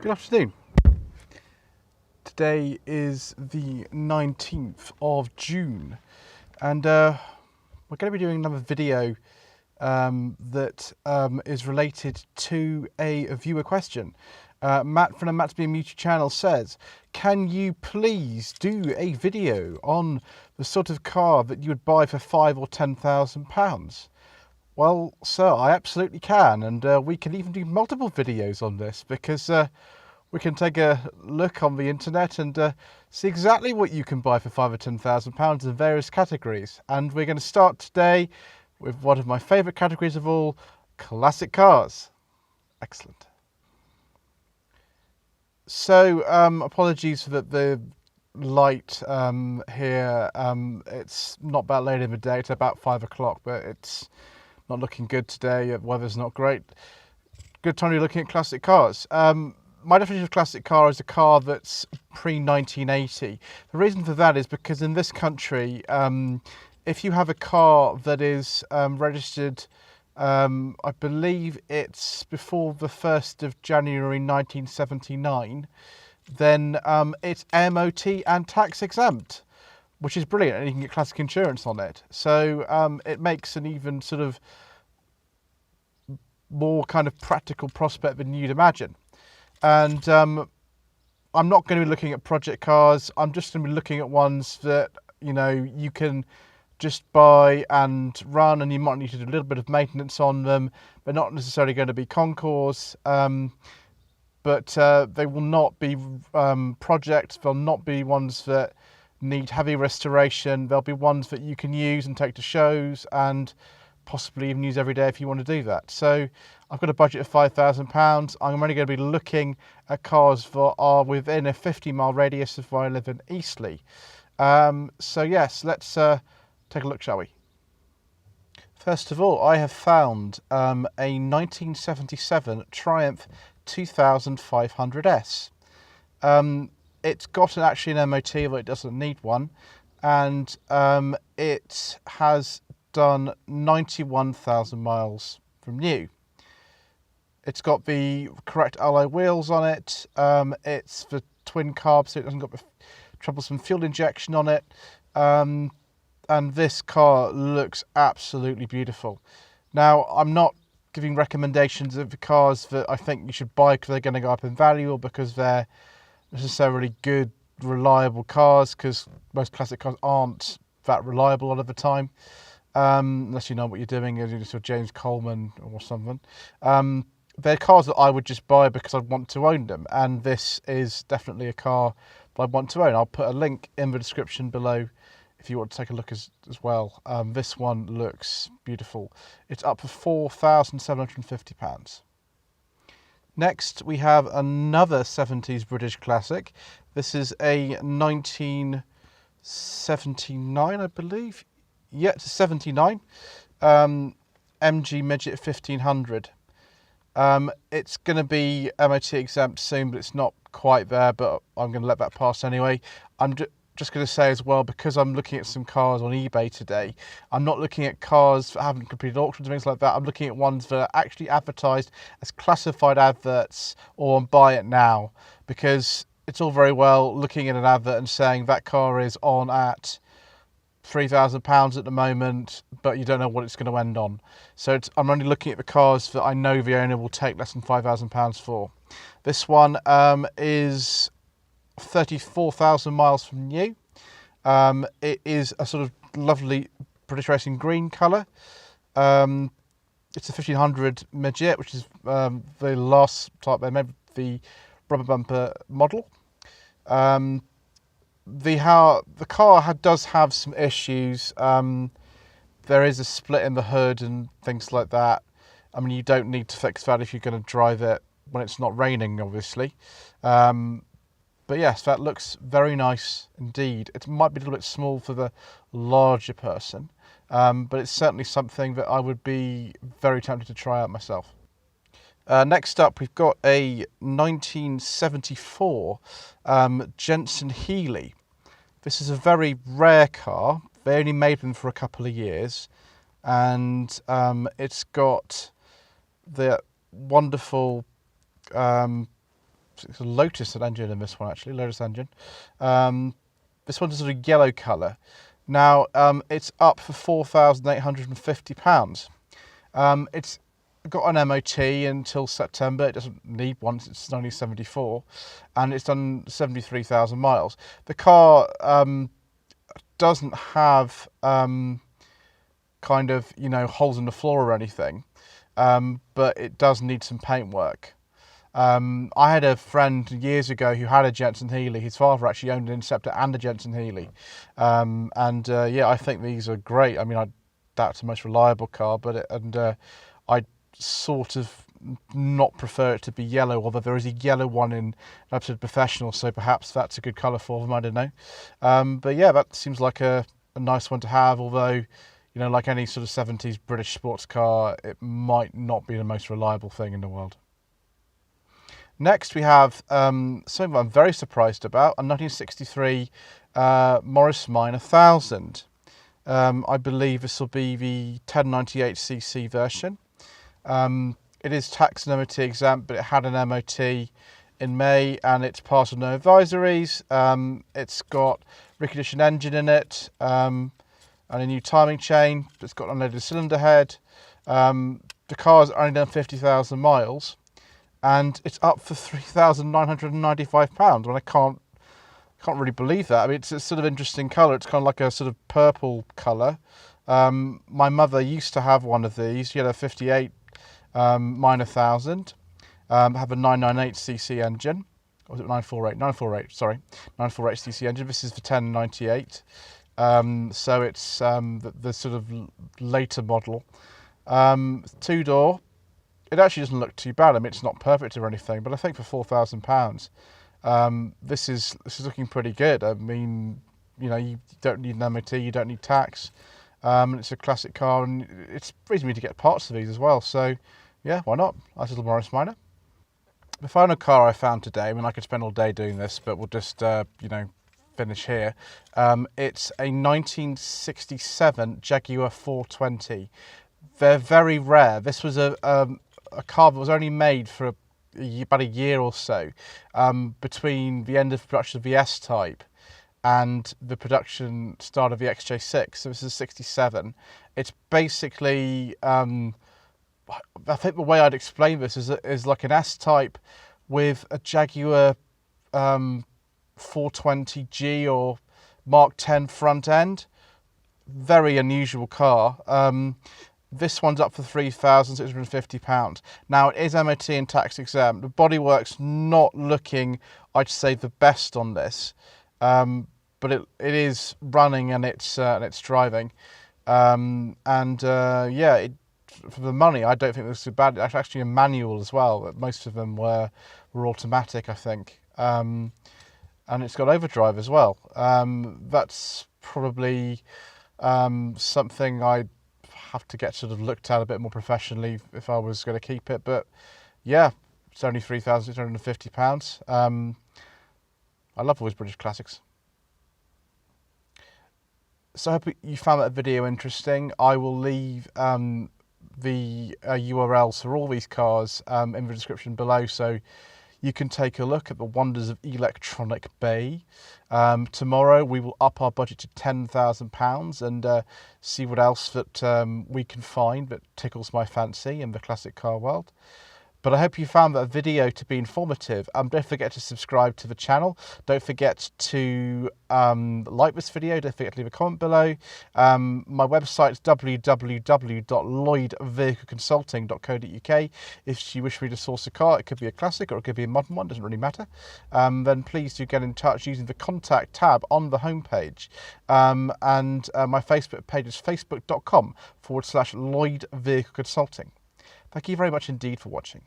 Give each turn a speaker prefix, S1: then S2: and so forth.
S1: Good afternoon. Today is the 19th of June and we're going to be doing another video that is related to a viewer question. Matt from the Matt's Being Muted channel says, can you please do a video on the sort of car that you would buy for £5,000 or £10,000? Well, sir, I absolutely can, and we can even do multiple videos on this because we can take a look on the internet and see exactly what you can buy for £5,000 or £10,000 in various categories. And we're going to start today with one of my favourite categories of all, classic cars. Excellent. So, apologies for the light here. It's not that late in the day, it's about 5 o'clock, but it's not looking good today. The weather's not great. Good time to be looking at classic cars. My definition of classic car is a car that's pre-1980. The reason for that is because in this country, if you have a car that is registered, I believe it's before the 1st of January 1979, then it's MOT and tax exempt, which is brilliant, and you can get classic insurance on it. So it makes an even sort of more kind of practical prospect than you'd imagine. And I'm not going to be looking at project cars. I'm just going to be looking at ones that, you know, you can just buy and run, and you might need to do a little bit of maintenance on them. They're not necessarily going to be concours, but they will not be projects. They'll not be ones that need heavy restoration. They'll be ones that you can use and take to shows and possibly even use every day if you want to do that. So I've got a budget of £5,000. I'm only going to be looking at cars that are within a 50-mile radius of where I live in Eastleigh. So yes, let's take a look, shall we? First of all, I have found a 1977 Triumph 2500S. It's got actually an MOT, but it doesn't need one, and it has done 91,000 miles from new. It's got the correct alloy wheels on it. It's the twin carb, so it doesn't got the troublesome fuel injection on it. And this car looks absolutely beautiful. Now, I'm not giving recommendations of the cars that I think you should buy because they're going to go up in value or because they're necessarily good, reliable cars, because most classic cars aren't that reliable a lot of the time. Unless you know what you're doing, you're sort of James Coleman or something. They're cars that I would just buy because I want to own them, and this is definitely a car that I want to own. I'll put a link in the description below if you want to take a look as well. This one looks beautiful. It's up for £4,750. Next, we have another 70s British classic. This is a 1979, I believe. Yeah, it's a 79 MG Midget 1500. It's going to be MOT exempt soon, but it's not quite there, but I'm going to let that pass anyway. I'm just going to say as well, because I'm looking at some cars on eBay today, I'm not looking at cars that haven't completed auctions and things like that. I'm looking at ones that are actually advertised as classified adverts or on Buy It Now, because it's all very well looking at an advert and saying that car is on at £3,000 at the moment, but you don't know what it's going to end on. So I'm only looking at the cars that I know the owner will take less than £5,000 for. This one is 34,000 miles from new. It is a sort of lovely British racing green colour. It's a 1500 midget, which is the last type they made, the rubber bumper model. The car does have some issues. There is a split in the hood and things like that. I mean, you don't need to fix that if you're going to drive it when it's not raining, obviously. But yes, that looks very nice indeed. It might be a little bit small for the larger person, but it's certainly something that I would be very tempted to try out myself. Next up, we've got a 1974 Jensen-Heeley. This is a very rare car. They only made them for a couple of years, and it's got the wonderful it's a Lotus engine in this one, actually, Lotus engine. This one's a sort of yellow colour. Now, it's up for £4,850. It's got an MOT until September. It doesn't need one, it's only 74, and it's done 73,000 miles. The car doesn't have kind of, holes in the floor or anything, but it does need some paint work. I had a friend years ago who had a Jensen-Heeley. His father actually owned an Interceptor and a Jensen-Heeley. Yeah, I think these are great. I mean, that's the most reliable car, but I sort of not prefer it to be yellow, although there is a yellow one in Absolute Professional, so perhaps that's a good colour for them, I don't know. But yeah, that seems like a nice one to have, although, like any sort of 70s British sports car, it might not be the most reliable thing in the world. Next, we have something I'm very surprised about, a 1963 Morris Minor 1000. I believe this will be the 1098cc version. It is tax and MOT exempt, but it had an MOT in May, and it's passed with no advisories. It's got reconditioned engine in it, and a new timing chain. It's got unloaded cylinder head. The car's only done 50,000 miles. And it's up for £3,995. When I can't really believe that. I mean, it's a sort of interesting colour. It's kind of like a sort of purple colour. My mother used to have one of these. She had a 58 Minor 1000. Have a 998cc engine. Or was it 948? 948, sorry. 948cc engine. This is the 1098. So it's the sort of later model. Two-door. It actually doesn't look too bad. I mean, it's not perfect or anything, but I think for £4,000, this is looking pretty good. I mean, you don't need an MOT, you don't need tax. It's a classic car, and it's reasonable to get parts of these as well. So, yeah, why not? Nice little Morris Minor. The final car I found today, I mean, I could spend all day doing this, but we'll just, finish here. It's a 1967 Jaguar 420. They're very rare. This was a car that was only made for about a year or so, between the end of production of the S-Type and the production start of the XJ6. So this is 67. It's basically, I think the way I'd explain this is like an S-Type with a Jaguar 420G or Mark 10 front end. Very unusual car. This one's up for £3,650. Now, it is MOT and tax exempt. The bodywork's not looking, I'd say, the best on this, but it is running and it's driving. Yeah, for the money, I don't think this is too bad. It's actually a manual as well. Most of them were automatic, I think. And it's got overdrive as well. That's probably something I'd have to get sort of looked at a bit more professionally if I was going to keep it, but yeah, it's only £3,650. I love all these British classics. So I hope you found that video interesting. I will leave the URLs for all these cars in the description below, so you can take a look at the wonders of Electronic Bay. Tomorrow we will up our budget to £10,000 and see what else that we can find that tickles my fancy in the classic car world. But I hope you found that video to be informative. Don't forget to subscribe to the channel. Don't forget to like this video. Don't forget to leave a comment below. My website is www.lloydvehicleconsulting.co.uk. If you wish me to source a car, it could be a classic or it could be a modern one, doesn't really matter. Then please do get in touch using the contact tab on the homepage. My Facebook page is facebook.com/Lloyd Vehicle Consulting. Thank you very much indeed for watching.